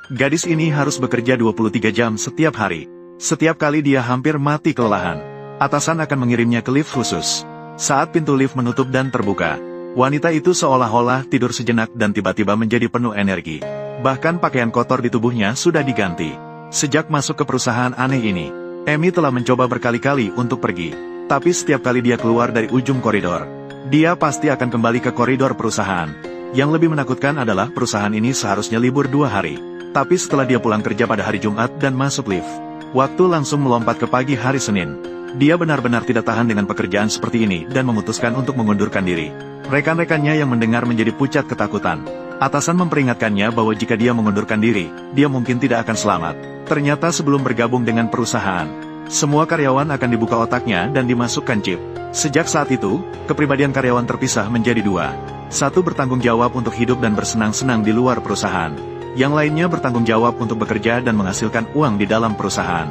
Gadis ini harus bekerja 23 jam setiap hari. Setiap kali dia hampir mati kelelahan, atasan akan mengirimnya ke lift khusus. Saat pintu lift menutup dan terbuka, wanita itu seolah-olah tidur sejenak dan tiba-tiba menjadi penuh energi. Bahkan pakaian kotor di tubuhnya sudah diganti. Sejak masuk ke perusahaan aneh ini, Amy telah mencoba berkali-kali untuk pergi. Tapi setiap kali dia keluar dari ujung koridor, dia pasti akan kembali ke koridor perusahaan. Yang lebih menakutkan adalah perusahaan ini seharusnya libur 2 hari. Tapi setelah dia pulang kerja pada hari Jumat dan masuk lift, waktu langsung melompat ke pagi hari Senin. Dia benar-benar tidak tahan dengan pekerjaan seperti ini dan memutuskan untuk mengundurkan diri. Rekan-rekannya yang mendengar menjadi pucat ketakutan. Atasan memperingatkannya bahwa jika dia mengundurkan diri, dia mungkin tidak akan selamat. Ternyata sebelum bergabung dengan perusahaan, semua karyawan akan dibuka otaknya dan dimasukkan chip. Sejak saat itu, kepribadian karyawan terpisah menjadi 2. Satu bertanggung jawab untuk hidup dan bersenang-senang di luar perusahaan. Yang lainnya bertanggung jawab untuk bekerja dan menghasilkan uang di dalam perusahaan.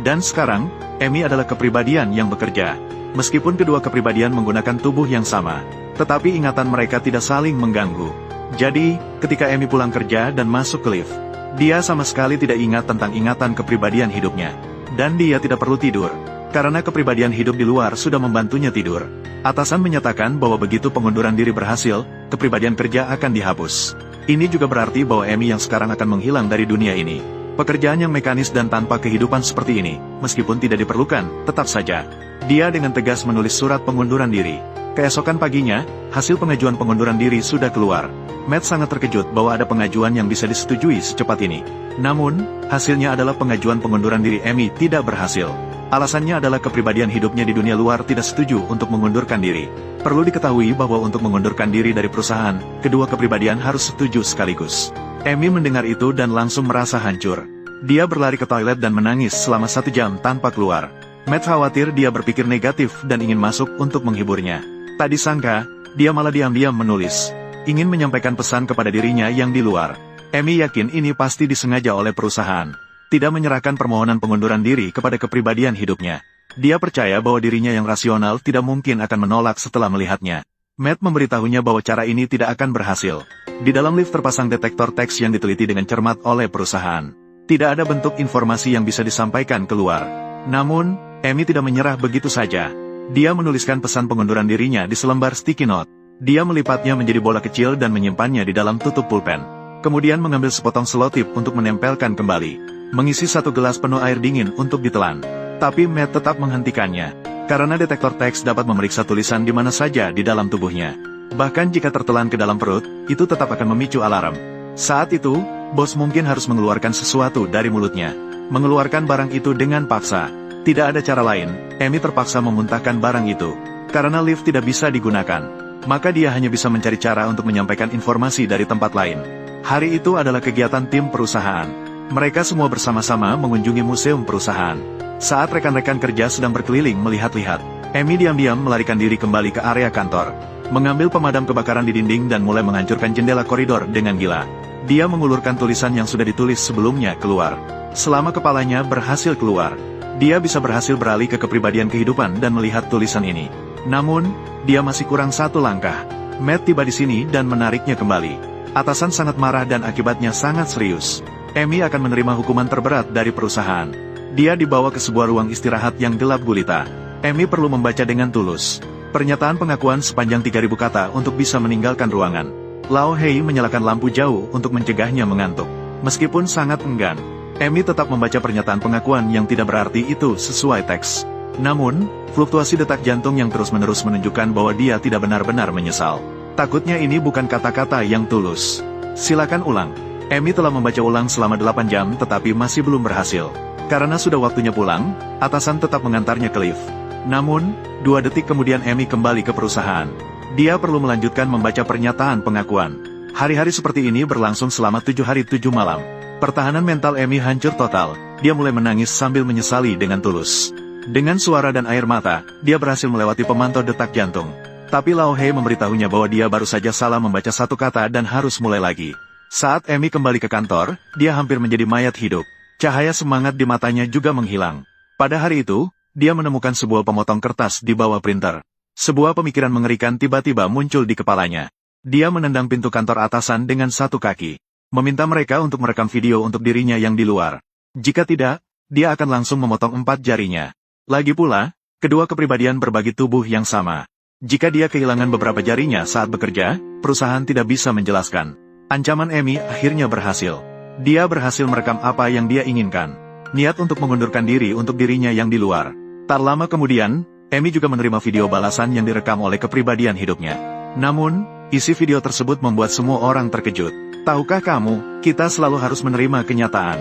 Dan sekarang, Amy adalah kepribadian yang bekerja. Meskipun kedua kepribadian menggunakan tubuh yang sama, tetapi ingatan mereka tidak saling mengganggu. Jadi, ketika Amy pulang kerja dan masuk ke lift, dia sama sekali tidak ingat tentang ingatan kepribadian hidupnya. Dan dia tidak perlu tidur, karena kepribadian hidup di luar sudah membantunya tidur. Atasan menyatakan bahwa begitu pengunduran diri berhasil, kepribadian kerja akan dihapus. Ini juga berarti bahwa Amy yang sekarang akan menghilang dari dunia ini. Pekerjaan yang mekanis dan tanpa kehidupan seperti ini, meskipun tidak diperlukan, tetap saja. Dia dengan tegas menulis surat pengunduran diri. Keesokan paginya, hasil pengajuan pengunduran diri sudah keluar. Matt sangat terkejut bahwa ada pengajuan yang bisa disetujui secepat ini. Namun, hasilnya adalah pengajuan pengunduran diri Amy tidak berhasil. Alasannya adalah kepribadian hidupnya di dunia luar tidak setuju untuk mengundurkan diri. Perlu diketahui bahwa untuk mengundurkan diri dari perusahaan, kedua kepribadian harus setuju sekaligus. Amy mendengar itu dan langsung merasa hancur. Dia berlari ke toilet dan menangis selama 1 jam tanpa keluar. Matt khawatir dia berpikir negatif dan ingin masuk untuk menghiburnya. Tak disangka, dia malah diam-diam menulis. Ingin menyampaikan pesan kepada dirinya yang di luar. Amy yakin ini pasti disengaja oleh perusahaan. Tidak menyerahkan permohonan pengunduran diri kepada kepribadian hidupnya. Dia percaya bahwa dirinya yang rasional tidak mungkin akan menolak setelah melihatnya. Matt memberitahunya bahwa cara ini tidak akan berhasil. Di dalam lift terpasang detektor teks yang diteliti dengan cermat oleh perusahaan. Tidak ada bentuk informasi yang bisa disampaikan keluar. Namun, Amy tidak menyerah begitu saja. Dia menuliskan pesan pengunduran dirinya di selembar sticky note. Dia melipatnya menjadi bola kecil dan menyimpannya di dalam tutup pulpen. Kemudian mengambil sepotong selotip untuk menempelkan kembali. Mengisi 1 gelas penuh air dingin untuk ditelan. Tapi Matt tetap menghentikannya. Karena detektor teks dapat memeriksa tulisan di mana saja di dalam tubuhnya. Bahkan jika tertelan ke dalam perut, itu tetap akan memicu alarm. Saat itu, bos mungkin harus mengeluarkan sesuatu dari mulutnya. Mengeluarkan barang itu dengan paksa. Tidak ada cara lain, Amy terpaksa memuntahkan barang itu. Karena lift tidak bisa digunakan, maka dia hanya bisa mencari cara untuk menyampaikan informasi dari tempat lain. Hari itu adalah kegiatan tim perusahaan. Mereka semua bersama-sama mengunjungi museum perusahaan. Saat rekan-rekan kerja sedang berkeliling melihat-lihat, Amy diam-diam melarikan diri kembali ke area kantor. Mengambil pemadam kebakaran di dinding dan mulai menghancurkan jendela koridor dengan gila. Dia mengulurkan tulisan yang sudah ditulis sebelumnya keluar. Selama kepalanya berhasil keluar, dia bisa berhasil beralih ke kepribadian kehidupan dan melihat tulisan ini. Namun, dia masih kurang 1 langkah. Matt tiba di sini dan menariknya kembali. Atasan sangat marah dan akibatnya sangat serius. Amy akan menerima hukuman terberat dari perusahaan. Dia dibawa ke sebuah ruang istirahat yang gelap gulita. Amy perlu membaca dengan tulus pernyataan pengakuan sepanjang 3.000 kata untuk bisa meninggalkan ruangan. Lao Hei menyalakan lampu jauh untuk mencegahnya mengantuk. Meskipun sangat enggan, Amy tetap membaca pernyataan pengakuan yang tidak berarti itu sesuai teks. Namun, fluktuasi detak jantung yang terus-menerus menunjukkan bahwa dia tidak benar-benar menyesal. Takutnya ini bukan kata-kata yang tulus. Silakan ulang. Amy telah membaca ulang selama 8 jam tetapi masih belum berhasil. Karena sudah waktunya pulang, atasan tetap mengantarnya ke lift. Namun, 2 detik kemudian Amy kembali ke perusahaan. Dia perlu melanjutkan membaca pernyataan pengakuan. Hari-hari seperti ini berlangsung selama 7 hari 7 malam. Pertahanan mental Amy hancur total. Dia mulai menangis sambil menyesali dengan tulus. Dengan suara dan air mata, dia berhasil melewati pemantau detak jantung. Tapi Lao Hei memberitahunya bahwa dia baru saja salah membaca 1 kata dan harus mulai lagi. Saat Amy kembali ke kantor, dia hampir menjadi mayat hidup. Cahaya semangat di matanya juga menghilang. Pada hari itu, dia menemukan sebuah pemotong kertas di bawah printer. Sebuah pemikiran mengerikan tiba-tiba muncul di kepalanya. Dia menendang pintu kantor atasan dengan 1 kaki. meminta mereka untuk merekam video untuk dirinya yang di luar. Jika tidak, dia akan langsung memotong 4 jarinya. Lagi pula, kedua kepribadian berbagi tubuh yang sama. Jika dia kehilangan beberapa jarinya saat bekerja, perusahaan tidak bisa menjelaskan. Ancaman Amy akhirnya berhasil. Dia berhasil merekam apa yang dia inginkan. Niat untuk mengundurkan diri untuk dirinya yang di luar. Tak lama kemudian, Amy juga menerima video balasan yang direkam oleh kepribadian hidupnya. Namun, isi video tersebut membuat semua orang terkejut. Tahukah kamu, kita selalu harus menerima kenyataan.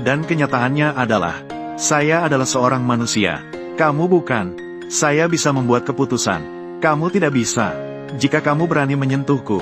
Dan kenyataannya adalah, saya adalah seorang manusia. Kamu bukan. Saya bisa membuat keputusan. Kamu tidak bisa. Jika kamu berani menyentuhku,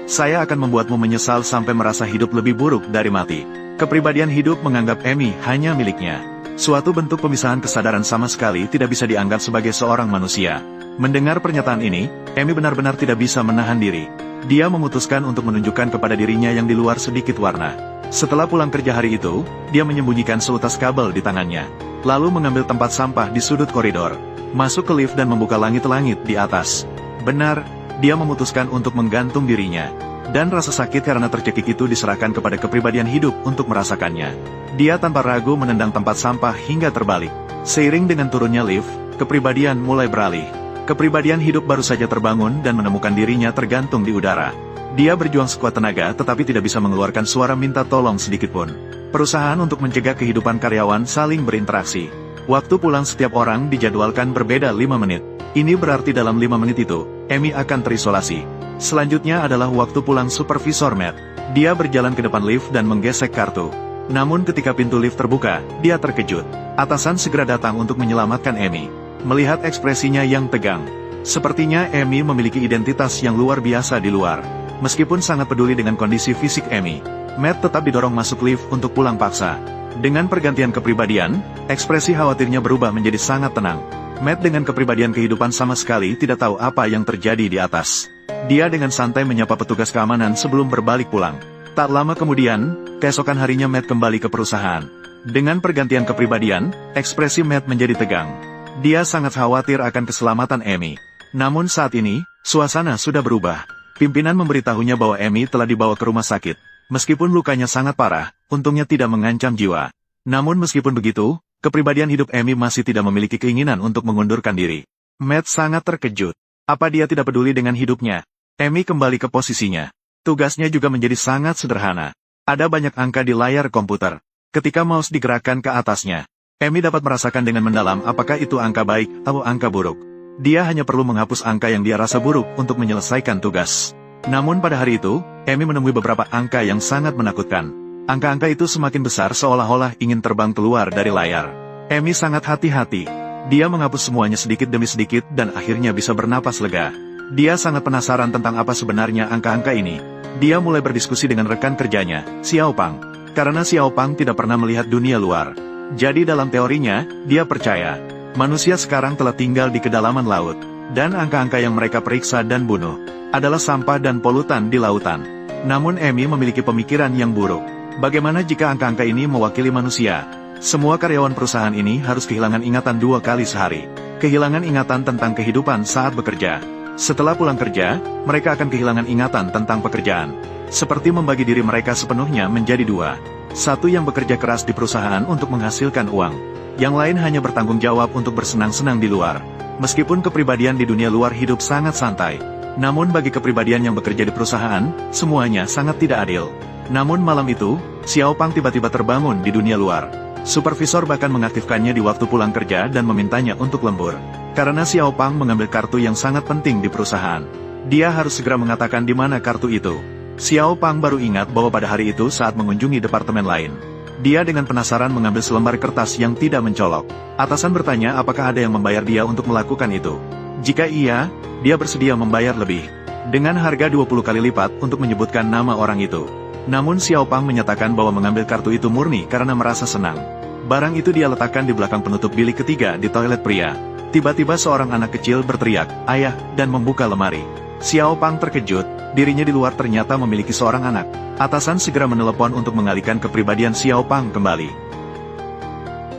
saya akan membuatmu menyesal sampai merasa hidup lebih buruk dari mati. Kepribadian hidup menganggap Amy hanya miliknya. Suatu bentuk pemisahan kesadaran sama sekali tidak bisa dianggap sebagai seorang manusia. Mendengar pernyataan ini, Amy benar-benar tidak bisa menahan diri. Dia memutuskan untuk menunjukkan kepada dirinya yang di luar sedikit warna. Setelah pulang kerja hari itu, dia menyembunyikan seutas kabel di tangannya. Lalu mengambil tempat sampah di sudut koridor. Masuk ke lift dan membuka langit-langit di atas. Benar, dia memutuskan untuk menggantung dirinya. Dan rasa sakit karena tercekik itu diserahkan kepada kepribadian hidup untuk merasakannya. Dia tanpa ragu menendang tempat sampah hingga terbalik. Seiring dengan turunnya lift, kepribadian mulai beralih. Kepribadian hidup baru saja terbangun dan menemukan dirinya tergantung di udara. Dia berjuang sekuat tenaga tetapi tidak bisa mengeluarkan suara minta tolong sedikitpun. Perusahaan untuk mencegah kehidupan karyawan saling berinteraksi. Waktu pulang setiap orang dijadwalkan berbeda 5 menit. Ini berarti dalam 5 menit itu, Amy akan terisolasi. Selanjutnya adalah waktu pulang supervisor Matt. Dia berjalan ke depan lift dan menggesek kartu. Namun ketika pintu lift terbuka, dia terkejut. Atasan segera datang untuk menyelamatkan Amy. Melihat ekspresinya yang tegang, sepertinya Amy memiliki identitas yang luar biasa di luar. Meskipun sangat peduli dengan kondisi fisik Amy, Matt tetap didorong masuk lift untuk pulang paksa. Dengan pergantian kepribadian, ekspresi khawatirnya berubah menjadi sangat tenang. Matt dengan kepribadian kehidupan sama sekali tidak tahu apa yang terjadi di atas. Dia dengan santai menyapa petugas keamanan sebelum berbalik pulang. Tak lama kemudian, keesokan harinya Matt kembali ke perusahaan. Dengan pergantian kepribadian, ekspresi Matt menjadi tegang. Dia sangat khawatir akan keselamatan Amy. Namun saat ini, suasana sudah berubah. Pimpinan memberitahunya bahwa Amy telah dibawa ke rumah sakit. Meskipun lukanya sangat parah, untungnya tidak mengancam jiwa. Namun meskipun begitu, kepribadian hidup Amy masih tidak memiliki keinginan untuk mengundurkan diri. Matt sangat terkejut. Apa dia tidak peduli dengan hidupnya? Amy kembali ke posisinya. Tugasnya juga menjadi sangat sederhana. Ada banyak angka di layar komputer. Ketika mouse digerakkan ke atasnya, Amy dapat merasakan dengan mendalam apakah itu angka baik atau angka buruk. Dia hanya perlu menghapus angka yang dia rasa buruk untuk menyelesaikan tugas. Namun pada hari itu, Amy menemui beberapa angka yang sangat menakutkan. Angka-angka itu semakin besar seolah-olah ingin terbang keluar dari layar. Amy sangat hati-hati. Dia menghapus semuanya sedikit demi sedikit dan akhirnya bisa bernapas lega. Dia sangat penasaran tentang apa sebenarnya angka-angka ini. Dia mulai berdiskusi dengan rekan kerjanya, Xiao Pang. Karena Xiao Pang tidak pernah melihat dunia luar. Jadi dalam teorinya, dia percaya, manusia sekarang telah tinggal di kedalaman laut. Dan angka-angka yang mereka periksa dan bunuh adalah sampah dan polutan di lautan. Namun Amy memiliki pemikiran yang buruk. Bagaimana jika angka-angka ini mewakili manusia? Semua karyawan perusahaan ini harus kehilangan ingatan 2 kali sehari. Kehilangan ingatan tentang kehidupan saat bekerja. Setelah pulang kerja, mereka akan kehilangan ingatan tentang pekerjaan. Seperti membagi diri mereka sepenuhnya menjadi 2. Satu yang bekerja keras di perusahaan untuk menghasilkan uang. Yang lain hanya bertanggung jawab untuk bersenang-senang di luar. Meskipun kepribadian di dunia luar hidup sangat santai. Namun bagi kepribadian yang bekerja di perusahaan, semuanya sangat tidak adil. Namun malam itu, Xiao Pang tiba-tiba terbangun di dunia luar. Supervisor bahkan mengaktifkannya di waktu pulang kerja dan memintanya untuk lembur. Karena Xiao Pang mengambil kartu yang sangat penting di perusahaan. Dia harus segera mengatakan di mana kartu itu. Xiao Pang baru ingat bahwa pada hari itu saat mengunjungi departemen lain. Dia dengan penasaran mengambil selembar kertas yang tidak mencolok. Atasan bertanya apakah ada yang membayar dia untuk melakukan itu. Jika iya, dia bersedia membayar lebih. Dengan harga 20 kali lipat untuk menyebutkan nama orang itu. Namun Xiao Pang menyatakan bahwa mengambil kartu itu murni karena merasa senang. Barang itu dia letakkan di belakang penutup bilik ketiga di toilet pria. Tiba-tiba seorang anak kecil berteriak, "Ayah," dan membuka lemari. Xiao Pang terkejut, dirinya di luar ternyata memiliki seorang anak. Atasan segera menelepon untuk mengalihkan kepribadian Xiao Pang kembali.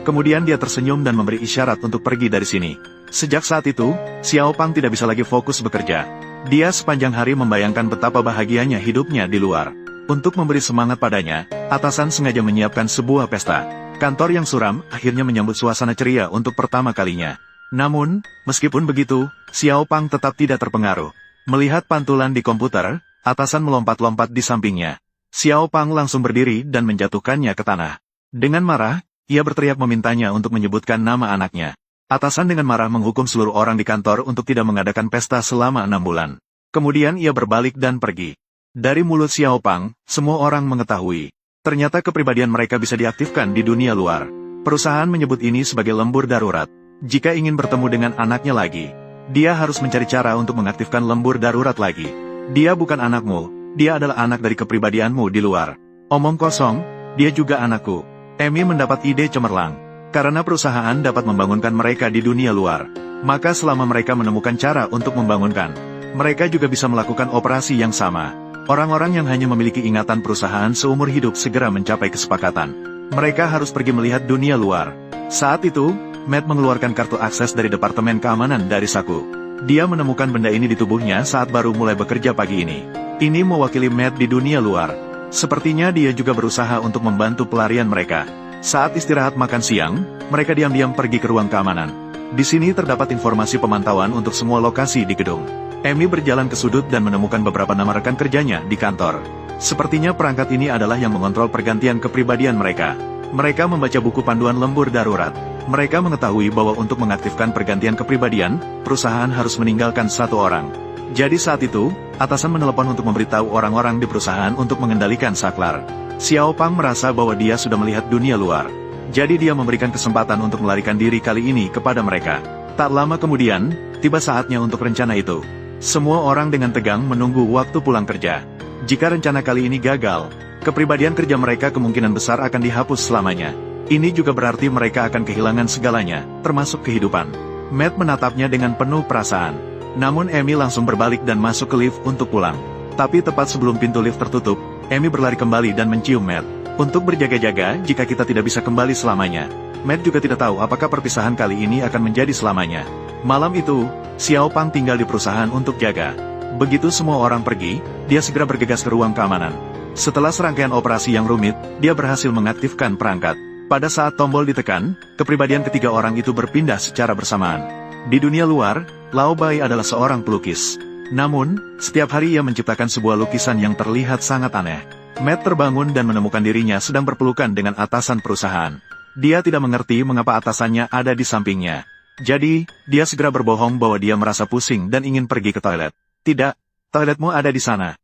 Kemudian dia tersenyum dan memberi isyarat untuk pergi dari sini. Sejak saat itu, Xiao Pang tidak bisa lagi fokus bekerja. Dia sepanjang hari membayangkan betapa bahagianya hidupnya di luar. Untuk memberi semangat padanya, atasan sengaja menyiapkan sebuah pesta. Kantor yang suram akhirnya menyambut suasana ceria untuk pertama kalinya. Namun, meskipun begitu, Xiao Pang tetap tidak terpengaruh. Melihat pantulan di komputer, atasan melompat-lompat di sampingnya. Xiao Pang langsung berdiri dan menjatuhkannya ke tanah. Dengan marah, ia berteriak memintanya untuk menyebutkan nama anaknya. Atasan dengan marah menghukum seluruh orang di kantor untuk tidak mengadakan pesta selama 6 bulan. Kemudian ia berbalik dan pergi. Dari mulut Xiao Pang, semua orang mengetahui. Ternyata kepribadian mereka bisa diaktifkan di dunia luar. Perusahaan menyebut ini sebagai lembur darurat. Jika ingin bertemu dengan anaknya lagi, dia harus mencari cara untuk mengaktifkan lembur darurat lagi. Dia bukan anakmu, dia adalah anak dari kepribadianmu di luar. Omong kosong, dia juga anakku. Amy mendapat ide cemerlang. Karena perusahaan dapat membangunkan mereka di dunia luar, maka selama mereka menemukan cara untuk membangunkan, mereka juga bisa melakukan operasi yang sama. Orang-orang yang hanya memiliki ingatan perusahaan seumur hidup segera mencapai kesepakatan. Mereka harus pergi melihat dunia luar. Saat itu, Matt mengeluarkan kartu akses dari Departemen Keamanan dari saku. Dia menemukan benda ini di tubuhnya saat baru mulai bekerja pagi ini. Ini mewakili Matt di dunia luar. Sepertinya dia juga berusaha untuk membantu pelarian mereka. Saat istirahat makan siang, mereka diam-diam pergi ke ruang keamanan. Di sini terdapat informasi pemantauan untuk semua lokasi di gedung. Amy berjalan ke sudut dan menemukan beberapa nama rekan kerjanya di kantor. Sepertinya perangkat ini adalah yang mengontrol pergantian kepribadian mereka. Mereka membaca buku panduan lembur darurat. Mereka mengetahui bahwa untuk mengaktifkan pergantian kepribadian, perusahaan harus meninggalkan satu orang. Jadi saat itu, atasan menelepon untuk memberitahu orang-orang di perusahaan untuk mengendalikan saklar. Xiao Pang merasa bahwa dia sudah melihat dunia luar. Jadi dia memberikan kesempatan untuk melarikan diri kali ini kepada mereka. Tak lama kemudian, tiba saatnya untuk rencana itu. Semua orang dengan tegang menunggu waktu pulang kerja. Jika rencana kali ini gagal, kepribadian kerja mereka kemungkinan besar akan dihapus selamanya. Ini juga berarti mereka akan kehilangan segalanya, termasuk kehidupan. Matt menatapnya dengan penuh perasaan. Namun Amy langsung berbalik dan masuk ke lift untuk pulang. Tapi tepat sebelum pintu lift tertutup, Amy berlari kembali dan mencium Matt. Untuk berjaga-jaga jika kita tidak bisa kembali selamanya. Matt juga tidak tahu apakah perpisahan kali ini akan menjadi selamanya. Malam itu, Xiao Pang tinggal di perusahaan untuk jaga. Begitu semua orang pergi, dia segera bergegas ke ruang keamanan. Setelah serangkaian operasi yang rumit, dia berhasil mengaktifkan perangkat. Pada saat tombol ditekan, kepribadian ketiga orang itu berpindah secara bersamaan. Di dunia luar, Lao Bai adalah seorang pelukis. Namun, setiap hari ia menciptakan sebuah lukisan yang terlihat sangat aneh. Matt terbangun dan menemukan dirinya sedang berpelukan dengan atasan perusahaan. Dia tidak mengerti mengapa atasannya ada di sampingnya. Jadi, dia segera berbohong bahwa dia merasa pusing dan ingin pergi ke toilet. Tidak, toiletmu ada di sana.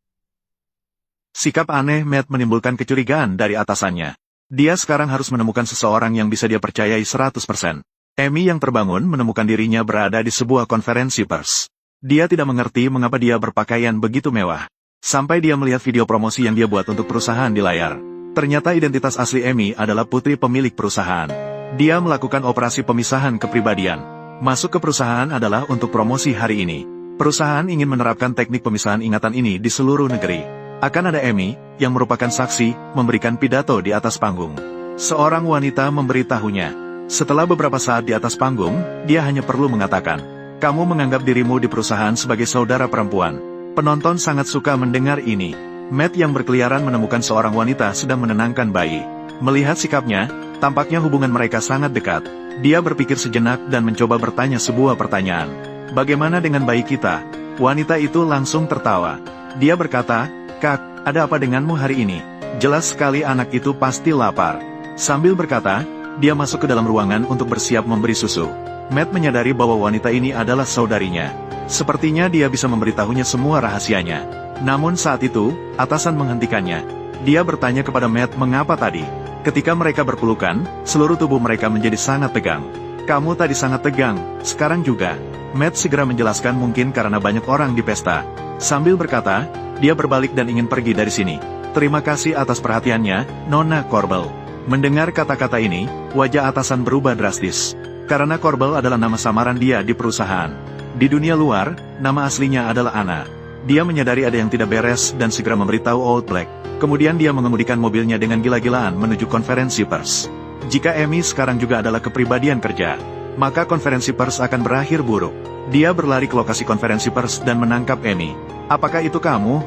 Sikap aneh Matt menimbulkan kecurigaan dari atasannya. Dia sekarang harus menemukan seseorang yang bisa dia percayai 100%. Amy yang terbangun menemukan dirinya berada di sebuah konferensi pers. Dia tidak mengerti mengapa dia berpakaian begitu mewah. Sampai dia melihat video promosi yang dia buat untuk perusahaan di layar. Ternyata identitas asli Amy adalah putri pemilik perusahaan. Dia melakukan operasi pemisahan kepribadian. Masuk ke perusahaan adalah untuk promosi hari ini. Perusahaan ingin menerapkan teknik pemisahan ingatan ini di seluruh negeri. Akan ada Amy, yang merupakan saksi, memberikan pidato di atas panggung. Seorang wanita memberitahunya. Setelah beberapa saat di atas panggung, dia hanya perlu mengatakan, "Kamu menganggap dirimu di perusahaan sebagai saudara perempuan." Penonton sangat suka mendengar ini. Matt yang berkeliaran menemukan seorang wanita sedang menenangkan bayi. Melihat sikapnya, tampaknya hubungan mereka sangat dekat. Dia berpikir sejenak dan mencoba bertanya sebuah pertanyaan. "Bagaimana dengan bayi kita?" Wanita itu langsung tertawa. Dia berkata, "Kak, ada apa denganmu hari ini? Jelas sekali anak itu pasti lapar." Sambil berkata, dia masuk ke dalam ruangan untuk bersiap memberi susu. Matt menyadari bahwa wanita ini adalah saudarinya. Sepertinya dia bisa memberitahunya semua rahasianya. Namun saat itu, atasan menghentikannya. Dia bertanya kepada Matt mengapa tadi. Ketika mereka berpelukan, seluruh tubuh mereka menjadi sangat tegang. "Kamu tadi sangat tegang, sekarang juga." Matt segera menjelaskan mungkin karena banyak orang di pesta. Sambil berkata, dia berbalik dan ingin pergi dari sini. "Terima kasih atas perhatiannya, Nona Corbel." Mendengar kata-kata ini, wajah atasan berubah drastis. Karena Corbel adalah nama samaran dia di perusahaan. Di dunia luar, nama aslinya adalah Anna. Dia menyadari ada yang tidak beres dan segera memberitahu Old Black. Kemudian dia mengemudikan mobilnya dengan gila-gilaan menuju konferensi pers. Jika Amy sekarang juga adalah kepribadian kerja, maka konferensi pers akan berakhir buruk. Dia berlari ke lokasi konferensi pers dan menangkap Amy. Apakah itu kamu?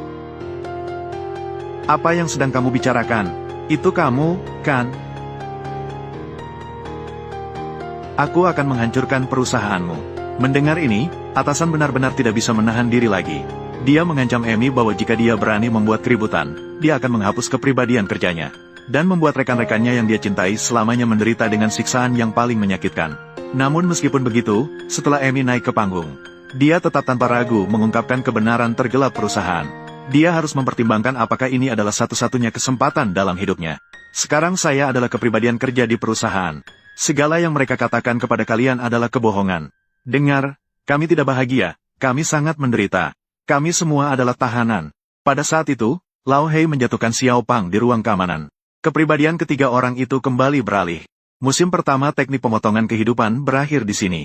Apa yang sedang kamu bicarakan? Itu kamu, kan? Aku akan menghancurkan perusahaanmu. Mendengar ini, atasan benar-benar tidak bisa menahan diri lagi. Dia mengancam Amy bahwa jika dia berani membuat keributan, dia akan menghapus kepribadian kerjanya. Dan membuat rekan-rekannya yang dia cintai selamanya menderita dengan siksaan yang paling menyakitkan. Namun meskipun begitu, setelah Amy naik ke panggung, dia tetap tanpa ragu mengungkapkan kebenaran tergelap perusahaan. Dia harus mempertimbangkan apakah ini adalah satu-satunya kesempatan dalam hidupnya. Sekarang saya adalah kepribadian kerja di perusahaan. Segala yang mereka katakan kepada kalian adalah kebohongan. Dengar, kami tidak bahagia, kami sangat menderita. Kami semua adalah tahanan. Pada saat itu, Lao Hei menjatuhkan Xiao Pang di ruang keamanan. Kepribadian ketiga orang itu kembali beralih. Musim pertama teknik pemotongan kehidupan berakhir di sini.